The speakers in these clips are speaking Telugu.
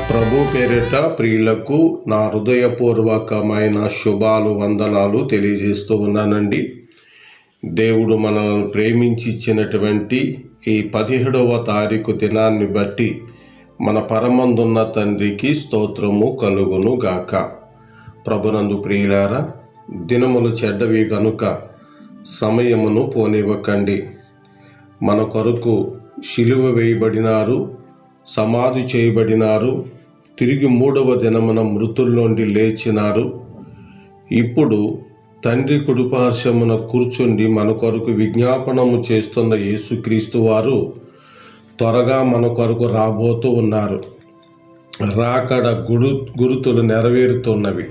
ప్రభు పేరిట ప్రియులకు నా హృదయపూర్వకమైన శుభాలు వందనాలు తెలియజేస్తూ ఉన్నానండి. దేవుడు మనల్ని ప్రేమించి ఇచ్చినటువంటి ఈ 17వ తారీఖు దినాన్ని బట్టి మన పరమందున్న తండ్రికి స్తోత్రము కలుగును గాక. ప్రభునందు ప్రియులారా, దినములు చెడ్డవి గనుక సమయమును పోనివ్వకండి. మన కొరకు శిలువ వేయబడినారు, సమాధి చేయబడినారు, తిరిగి 3వ దినమున మృతుల్లోండి లేచినారు. ఇప్పుడు తండ్రి కుడిపార్శ్వమున కూర్చుండి మన కొరకు విజ్ఞాపనము చేస్తున్న యేసుక్రీస్తు వారు త్వరగా మన కొరకు రాబోతూ ఉన్నారు. రాకడ గురుతులు నెరవేరుతున్నవి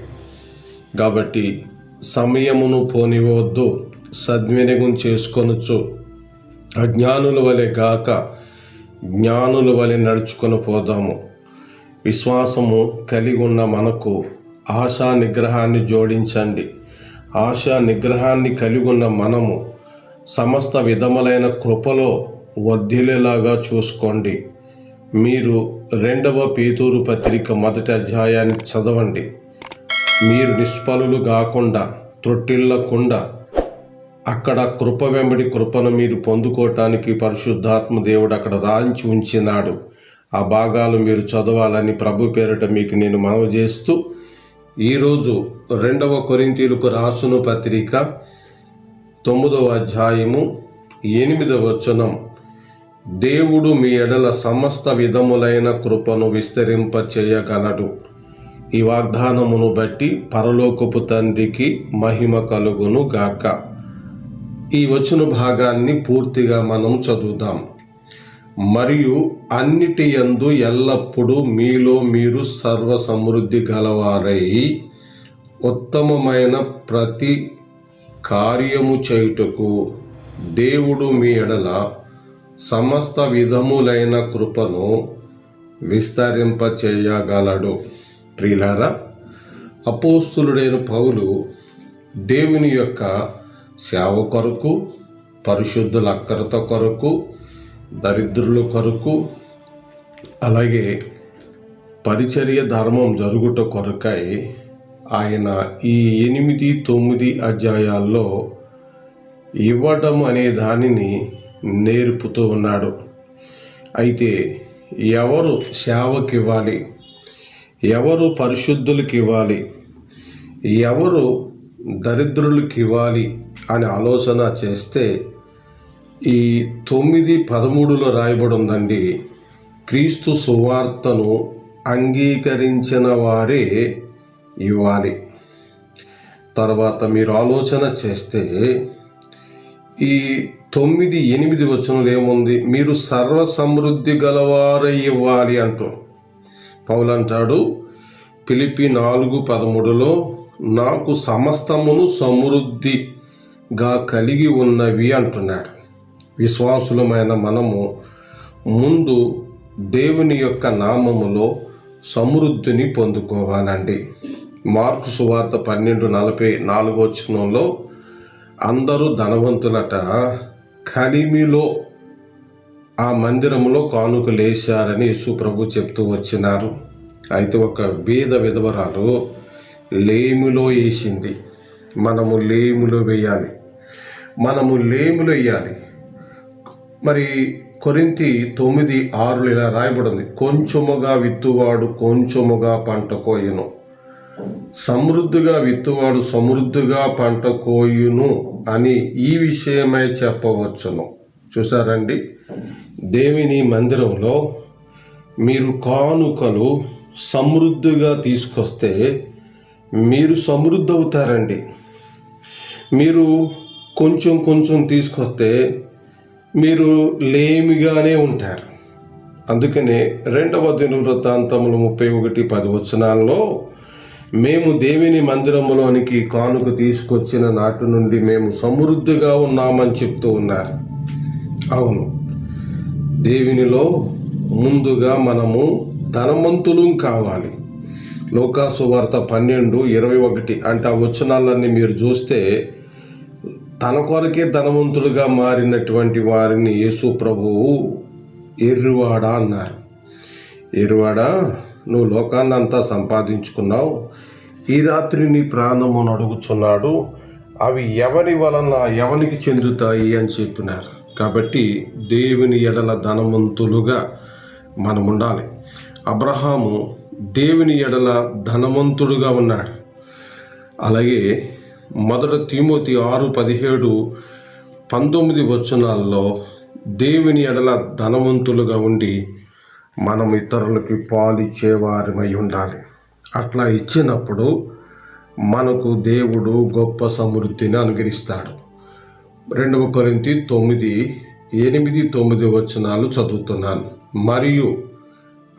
కాబట్టి సమయమును పోనివద్దు, సద్వినియోగం చేసుకొనొచ్చు. అజ్ఞానుల వలె గాక జ్ఞానుల వలె నడుచుకొని పోదాము. విశ్వాసము కలిగి ఉన్న మనకు ఆశా నిగ్రహాన్ని జోడించండి. ఆశా నిగ్రహాన్ని కలిగి ఉన్న మనము సమస్త విధములైన కృపలో వర్ధిల్లేలాగా చూసుకోండి. మీరు 2వ పేతురు పత్రిక 1వ అధ్యాయాన్ని చదవండి. మీరు నిష్ఫలులు కాకుండా, త్రొట్టిల్లకుండా అక్కడ కృప వెంబడి కృపను మీరు పొందుకోవటానికి పరిశుద్ధాత్మ దేవుడు అక్కడ రాయించి ఉంచినాడు. ఆ భాగాలు మీరు చదవాలని ప్రభు పేరిట మీకు నేను మనవి చేస్తూ, ఈరోజు 2వ కొరింథీయులకు రాసిన పత్రిక 9వ అధ్యాయము 8వ వచనం, దేవుడు మీ ఎడల సమస్త విధములైన కృపను విస్తరింప చేయగలడు. ఈ వాగ్దానమును బట్టి పరలోకపు తండ్రికి మహిమ కలుగును గాక. ఈ వచన భాగాన్ని పూర్తిగా మనం చదువుదాం. మరియు అన్నిటి యందు ఎల్లప్పుడూ మీలో మీరు సర్వ సమృద్ధి గలవారై ఉత్తమమైన ప్రతి కార్యము చేయుటకు దేవుడు మీ ఎడల సమస్త విధములైన కృపను విస్తరింప చేయగలడు. ప్రియులారా, అపోస్తులుడైన పౌలు దేవుని యొక్క సేవ కొరకు, పరిశుద్ధుల అక్కరత కొరకు, దరిద్రుల కొరకు, అలాగే పరిచర్య ధర్మం జరుగుట కొరకై ఆయన ఈ 8, 9 అధ్యాయాల్లో ఇవ్వడం అనే దానిని నేర్పుతూ ఉన్నాడు. అయితే ఎవరు సేవకి ఇవ్వాలి, ఎవరు పరిశుద్ధులకి ఇవ్వాలి, ఎవరు దరిద్రులకి ఇవ్వాలి అని ఆలోచన చేస్తే ఈ 9:13లో రాయబడి ఉందండి, క్రీస్తు సువార్తను అంగీకరించిన వారే ఇవ్వాలి. తర్వాత మీరు ఆలోచన చేస్తే ఈ 9-8 వచనంలో ఏముంది, మీరు సర్వ సమృద్ధి గలవారై ఇవ్వాలి అంటూ పౌలు అంటాడు. ఫిలిప్పీ 4:13లో నాకు సమస్తమును సమృద్ధిగా కలిగి ఉన్నవి అంటున్నాడు. విశ్వాసులమైన మనము ముందు దేవుని యొక్క నామములో సమృద్ధిని పొందుకోవాలండి. మార్కు సువార్త 12:44 వచనంలో అందరూ ధనవంతులట కలిమిలో ఆ మందిరములో కానుకలేశారని యేసు ప్రభు చెప్తూ వచ్చినారు. అయితే ఒక బీద విధవరాలు లేమిలో వేసింది. మనము లేమిలో వేయాలి, మనము లేమిలో వేయాలి. మరి కొరింథీ 9:6 ఇలా రాయబడింది, కొంచెముగా విత్తువాడు కొంచెముగా పంట కోయును, సమృద్ధిగా విత్తువాడు సమృద్ధిగా పంట కోయును అని ఈ విషయమై చెప్పవచ్చును. చూసారండి, దేవుని మందిరంలో మీరు కానుకలు సమృద్ధిగా తీసుకొస్తే మీరు సమృద్ధి అవుతారండి. మీరు కొంచెం కొంచెం తీసుకొస్తే మీరు లేమిగానే ఉంటారు. అందుకనే 2వ దినవృత్తాంతములు 31:10 వచనాల్లో మేము దేవుని మందిరములోనికి కానుక తీసుకొచ్చిన నాటి నుండి మేము సమృద్ధిగా ఉన్నామని చెప్తూ ఉన్నారు. అవును, దేవునిలో ముందుగా మనము ధనవంతులు కావాలి. లూకాసు వార్త 12:21 అంటే ఆ వచనాలన్నీ మీరు చూస్తే తన కొరకే ధనవంతులుగా మారినటువంటి వారిని యేసు ప్రభువు ఎర్రివాడా అన్నారు. ఎర్రివాడా, నువ్వు లోకాన్నంతా సంపాదించుకున్నావు, ఈ రాత్రి నీ ప్రాణమును అడుగుచున్నాడు, అవి ఎవరికి చెందుతాయి అని చెప్పినారు. కాబట్టి దేవుని ఎడల ధనవంతులుగా మనం ఉండాలి. అబ్రహాము దేవుని ఎడల ధనవంతుడుగా ఉన్నాడు. అలాగే 1 తిమోతి 6:17, 19 వచనాల్లో దేవుని ఎడల ధనవంతులుగా ఉండి మనం ఇతరులకి పాలిచ్చేవారమై ఉండాలి. అట్లా ఇచ్చినప్పుడు మనకు దేవుడు గొప్ప సమృద్ధిని అనుగ్రహిస్తాడు. 2 కొరింథీ 9:8-9 వచనాలు చదువుతున్నాను. మరియు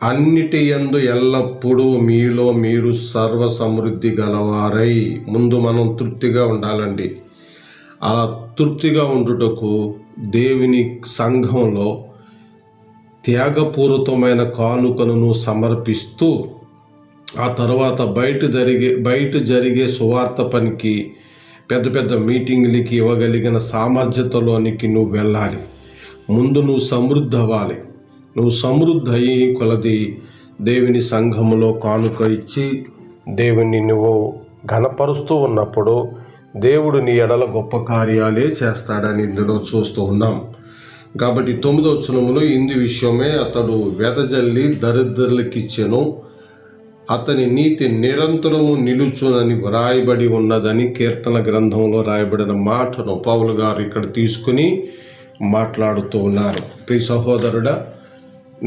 అన్నిటి యందు ఎల్లప్పుడూ మీలో మీరు సర్వ సమృద్ధి గలవారై, ముందు మనం తృప్తిగా ఉండాలండి. అలా తృప్తిగా ఉండుటకు దేవుని సంఘంలో త్యాగపూరితమైన కానుకలను సమర్పిస్తూ ఆ తర్వాత బయట జరిగే సువార్త పనికి, పెద్ద పెద్ద మీటింగ్లకి ఇవ్వగలిగిన సామర్థ్యతలోనికి నువ్వు వెళ్ళాలి. ముందు నువ్వు సమృద్ధి అవ్వాలి. నువ్వు సమృద్ధి అయ్యి కొలది దేవుని సంఘములో కానుక ఇచ్చి దేవుని నువ్వు ఘనపరుస్తూ ఉన్నప్పుడు దేవుడు నీ ఎడల గొప్ప కార్యాలే చేస్తాడని ఇందులో చూస్తూ ఉన్నాం. కాబట్టి 9వ వచనములో ఇందు విషయమే అతడు వెదజల్లి దరిద్రులకిచ్చెను, అతని నీతి నిరంతరము నిలుచునని వ్రాయబడి ఉన్నదని కీర్తన గ్రంథంలో రాయబడిన మాటను పౌలు గారు ఇక్కడ తీసుకుని మాట్లాడుతూ ఉన్నారు. ప్రియ సహోదరుడా,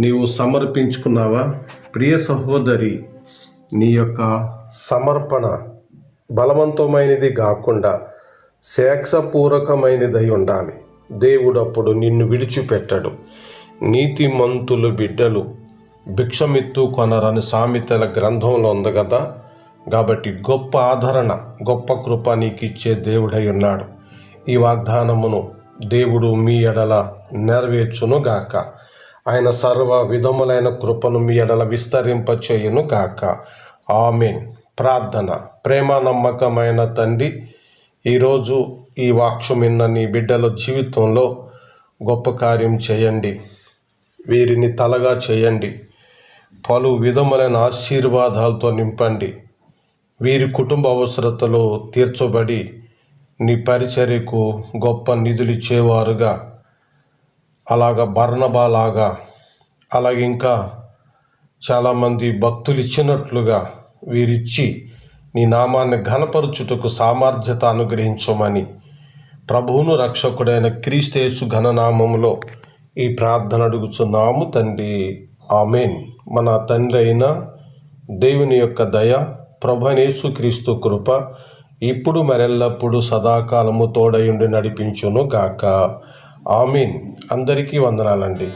నీవు సమర్పించుకున్నావా? ప్రియ సహోదరి, నీ యొక్క సమర్పణ బలవంతమైనది కాకుండా శేక్షపూర్వకమైనదై ఉండాలి. దేవుడు అప్పుడు నిన్ను విడిచిపెట్టడు. నీతిమంతులు బిడ్డలు భిక్షమిత్తు కొనరని సామెతల గ్రంథంలో ఉంది కదా. కాబట్టి గొప్ప ఆదరణ, గొప్ప కృప నీకు ఇచ్చే దేవుడై ఉన్నాడు. ఈ వాగ్దానమును దేవుడు మీ ఎడల నెరవేర్చును గాక. ఆయన సర్వ విధములైన కృపను మీ ఎడల విస్తరింపచేయును గాక. ఆమేన్. ప్రార్థన. ప్రేమ నమ్మకమైన తండ్రి, ఈరోజు ఈ వాక్యం విన్న నీ బిడ్డల జీవితంలో గొప్ప కార్యం చేయండి. వీరిని తలగా చేయండి. పలు విధములైన ఆశీర్వాదాలతో నింపండి. వీరి కుటుంబ అవసరతలు తీర్చబడి నీ పరిచర్యకు గొప్ప నిధులు ఇచ్చేవారుగా, అలాగా బర్నబాలాగా, అలాగే ఇంకా చాలామంది భక్తులు ఇచ్చినట్లుగా వీరిచ్చి నీ నామాన్ని ఘనపరచుటకు సామర్థ్యత అనుగ్రహించమని ప్రభువును రక్షకుడైన క్రీస్తు యేసు ఘననామములో ఈ ప్రార్థన అడుగుచున్నాము తండ్రి. ఆమేన్. మన తండ్రి అయిన దేవుని యొక్క దయ, ప్రభువైన యేసుక్రీస్తు కృప ఇప్పుడు మరెల్లప్పుడు సదాకాలము తోడయుండి నడిపించును గాక. ఆమేన్. అందరికీ వందనాలండి.